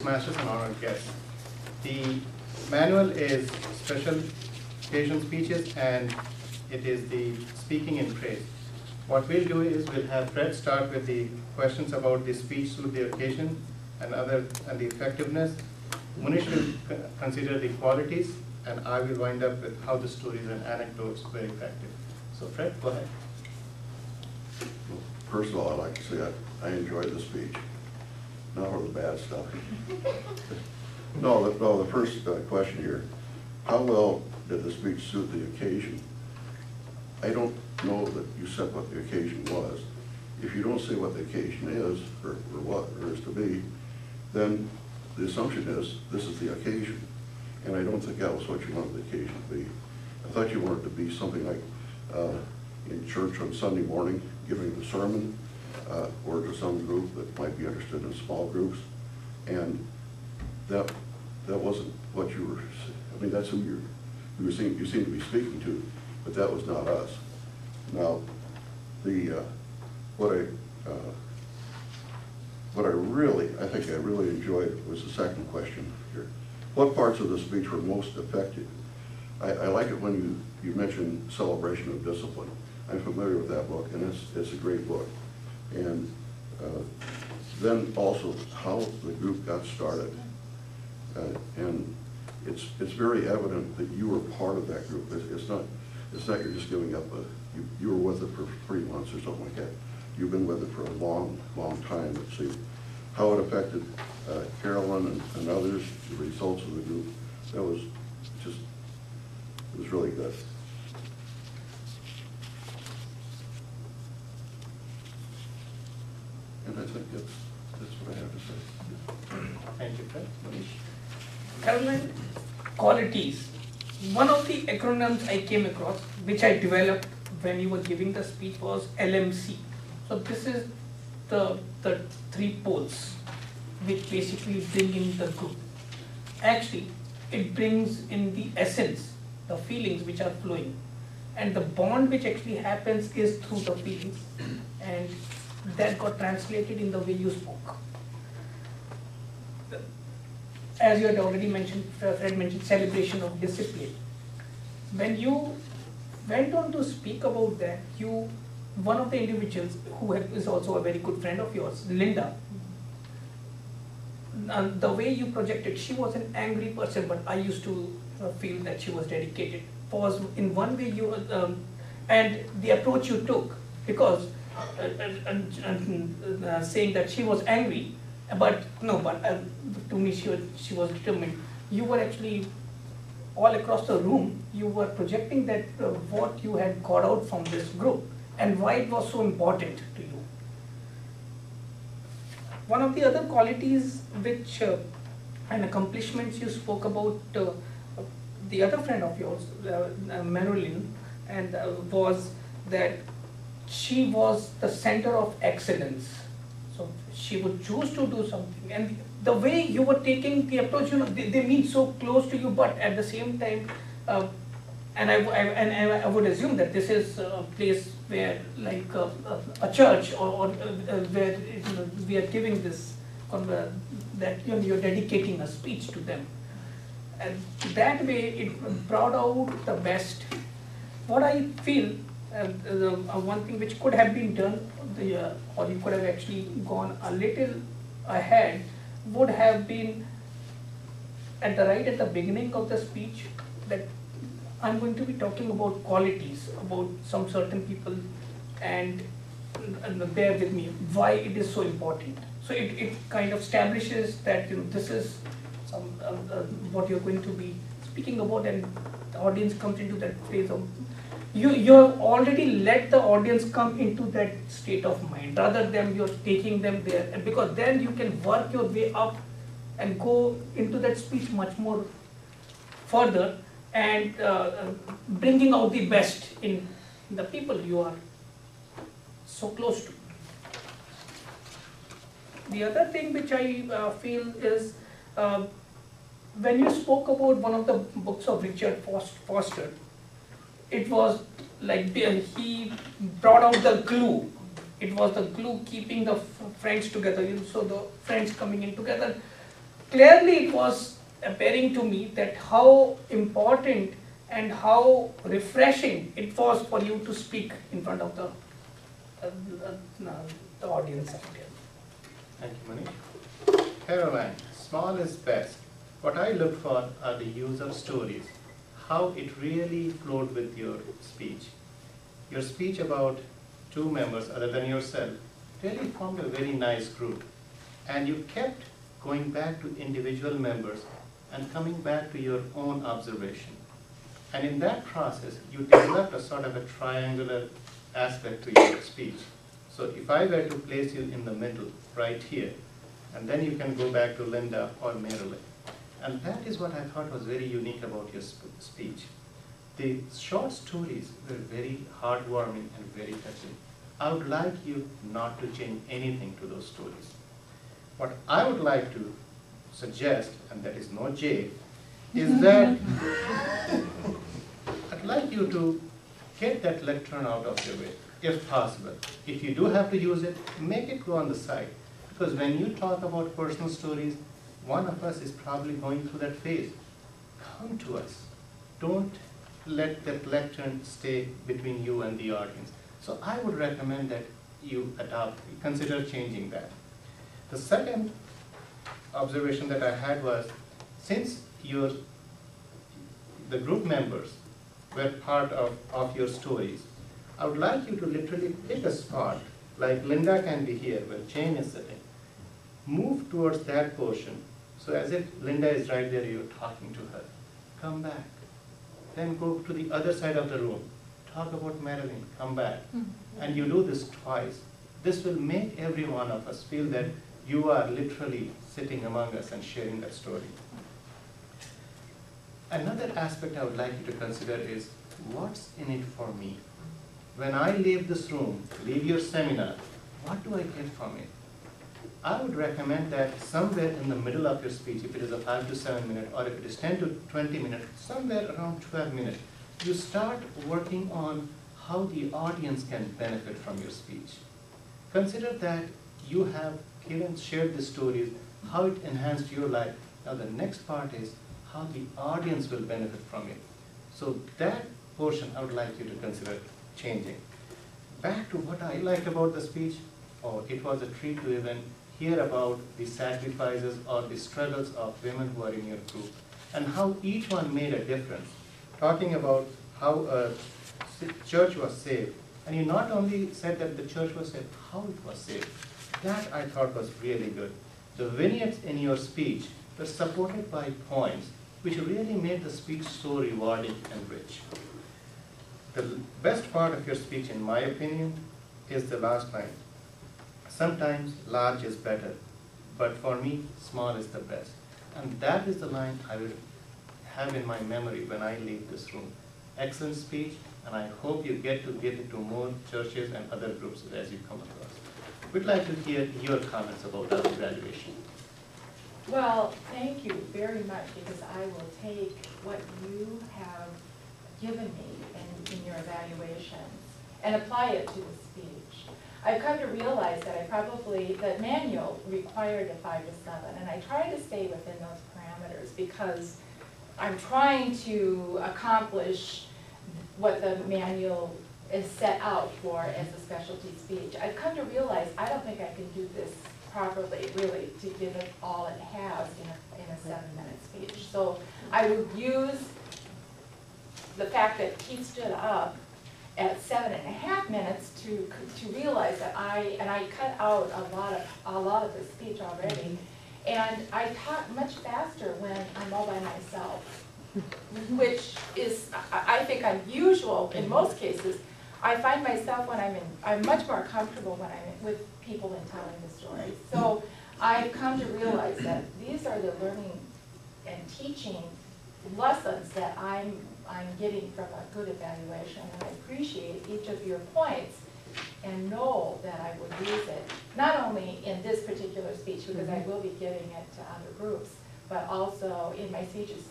Toastmasters and honored guests. The manual is special occasion speeches and it is the speaking in praise. What we'll do is we'll have Fred start with the questions about the speech suit the occasion and the effectiveness. Muniesh will consider the qualities, and I will wind up with how the stories and anecdotes were effective. So Fred, go ahead. Well, first of all, I'd like to say I enjoyed the speech. Not all the bad stuff. No, the first question here, how well did the speech suit the occasion? I don't know that you said what the occasion was. If you don't say what the occasion is, or what or is to be, then the assumption is this is the occasion. And I don't think that was what you wanted the occasion to be. I thought you wanted it to be something like in church on Sunday morning, giving the sermon, or to some group that might be interested in small groups. And that wasn't what you were, I mean, that's who you seem to be speaking to, but that was not us. Now, what I think I really enjoyed was the second question here. What parts of the speech were most effective? I like it when you mention Celebration of Discipline. I'm familiar with that book, and it's a great book. And then also how the group got started. And it's very evident that you were part of that group. It's not you're just giving up you were with it for 3 months or something like that. You've been with it for a long, long time. Let's see how it affected Carolyn and others, the results of the group. That was just, it was really good. And I think that's what I have to say. Thank you, Fred. Caroline, qualities. One of the acronyms I came across, which I developed when you were giving the speech, was LMC. So this is the 3 poles which basically bring in the group. Actually, it brings in the essence, the feelings which are flowing. And the bond which actually happens is through the feelings. And that got translated in the way you spoke. As you had already mentioned, Fred mentioned celebration of discipline. When you went on to speak about that, one of the individuals who is also a very good friend of yours, Linda, the way you projected, she was an angry person, but I used to feel that she was dedicated. Was in one way you, and the approach you took, because saying that she was angry, but to me she was determined. You were actually all across the room, you were projecting that what you had got out from this group and why it was so important to you. One of the other qualities which and accomplishments you spoke about, the other friend of yours, Marilyn, and was that she was the center of excellence. So she would choose to do something, and the way you were taking the approach, they mean so close to you, but at the same time, and I would assume that this is a place where, like a church, or where we are giving this, that you're dedicating a speech to them, and that way it brought out the best. What I feel, one thing which could have been done, or you could have actually gone a little ahead, would have been at the beginning of the speech, that I'm going to be talking about qualities, about some certain people, and bear with me, why it is so important. So it kind of establishes that this is some what you're going to be speaking about, and the audience comes into that phase of, you have already let the audience come into that state of mind, rather than you're taking them there, and because then you can work your way up and go into that speech much more further, and bringing out the best in the people you are so close to. The other thing which I feel is, when you spoke about one of the books of Richard Foster, it was like he brought out the glue. It was the glue keeping the friends together. So the friends coming in together. clearly it was appearing to me that how important and how refreshing it was for you to speak in front of the audience out there. Thank you, Muniesh. Caroline, small is best. What I look for are the user stories, how it really flowed with your speech. Your speech about two members other than yourself really formed a very nice group. And you kept going back to individual members and coming back to your own observation. And in that process, you developed a sort of a triangular aspect to your speech. So if I were to place you in the middle, right here, and then you can go back to Linda or Marilyn. And that is what I thought was very unique about your speech. The short stories were very heartwarming and very touching. I would like you not to change anything to those stories. What I would like to suggest, and that is no J, is that I'd like you to get that lectern out of your way, if possible. If you do have to use it, make it go on the side. Because when you talk about personal stories, one of us is probably going through that phase. Come to us. Don't let that lectern stay between you and the audience. So I would recommend that you consider changing that. The second observation that I had was, since the group members were part of your stories, I would like you to literally pick a spot, like Linda can be here, where Jane is sitting. Move towards that portion, so as if Linda is right there, you're talking to her. Come back. Then go to the other side of the room. Talk about Marilyn, come back. And you do this twice. This will make every one of us feel that you are literally sitting among us and sharing that story. Another aspect I would like you to consider is, what's in it for me? When I leave this room, leave your seminar, what do I get from it? I would recommend that somewhere in the middle of your speech, if it is a 5 to 7 minute, or if it is 10 to 20 minutes, somewhere around 12 minutes, you start working on how the audience can benefit from your speech. Consider that you have shared the stories, how it enhanced your life. Now the next part is how the audience will benefit from it. So that portion I would like you to consider changing. Back to what I like about the speech, it was a treat to even hear about the sacrifices or the struggles of women who are in your group and how each one made a difference. Talking about how a church was saved. And you not only said that the church was saved, how it was saved. That I thought was really good. The vignettes in your speech were supported by points, which really made the speech so rewarding and rich. The best part of your speech, in my opinion, is the last line. Sometimes large is better, but for me, small is the best. And that is the line I will have in my memory when I leave this room. Excellent speech, and I hope you get to give it to more churches and other groups as you come across. We'd like to hear your comments about our evaluation. Well, thank you very much, because I will take what you have given me in your evaluations and apply it to the speech. I've come to realize that that manual required a 5 to 7, and I try to stay within those parameters because I'm trying to accomplish what the manual is set out for as a specialty speech. I've come to realize I don't think I can do this properly, really, to give it all it has in a 7-minute speech. So I would use the fact that Keith stood up at 7.5 minutes to realize that I cut out a lot of the speech already, and I talk much faster when I'm all by myself, which is, I think, unusual in most cases. I find myself when I'm much more comfortable when I'm with people and telling the story. So I've come to realize that these are the learning and teaching lessons that I'm getting from a good evaluation, and I appreciate each of your points and know that I will use it, not only in this particular speech, because I will be giving it to other groups, but also in my speeches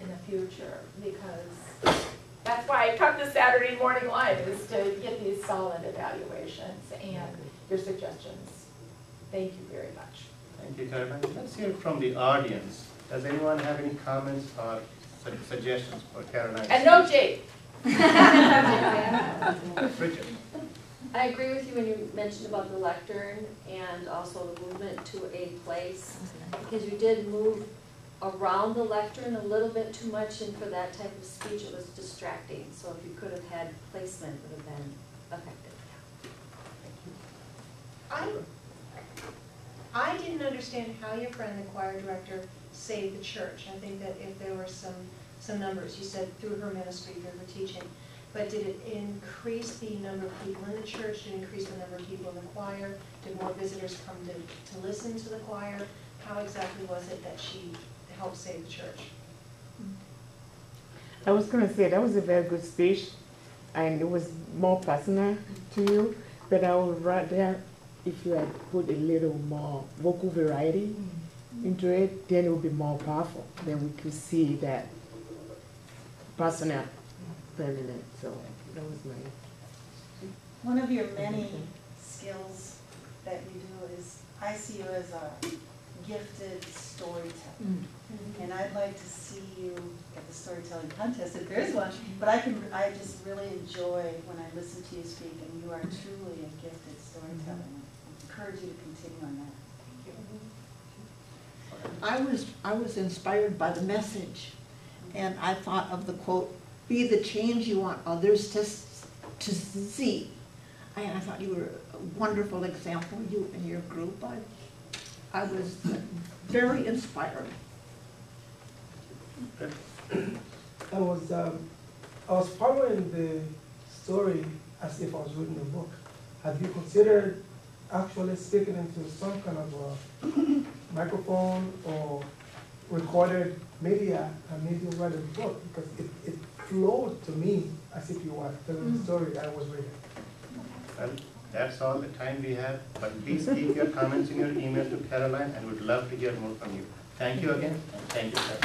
in the future, because that's why I come to Saturday Morning Live, is to get these solid evaluations and your suggestions. Thank you very much. Thank you, Caroline. Let's hear from the audience. Does anyone have any comments or suggestions for Caroline? And no Jake. Richard. I agree with you when you mentioned about the lectern and also the movement to a place, because you did move around the lectern a little bit too much, and for that type of speech it was distracting. So if you could have had placement, it would have been effective. I didn't understand how your friend, the choir director, saved the church. I think that if there were some numbers, you said through her ministry, through her teaching, but did it increase the number of people in the church? Did it increase the number of people in the choir? Did more visitors come to listen to the choir? How exactly was it that she helped save the church? I was going to say that was a very good speech, and it was more personal to you, but I would rather if you had put a little more vocal variety into it, then it would be more powerful. Then we could see that personal feminine. So that was my. One of your many skills that you do is, I see you as a gifted storyteller. And I'd like to see you at the storytelling contest, if there is one, but I just really enjoy when I listen to you speak, and you are truly a gifted storyteller. I encourage you to continue on that. I was inspired by the message, and I thought of the quote, "Be the change you want others to see." And I thought you were a wonderful example, you and your group. I was very inspired. I was following the story as if I was reading a book. Have you considered actually speaking into some kind of a microphone or recorded media and maybe write a book? Because it flowed to me as if you were telling the story that I was reading. Well, that's all the time we have, but please keep your comments in your email to Caroline, and we'd love to hear more from you. Thank you again, and thank you, sir.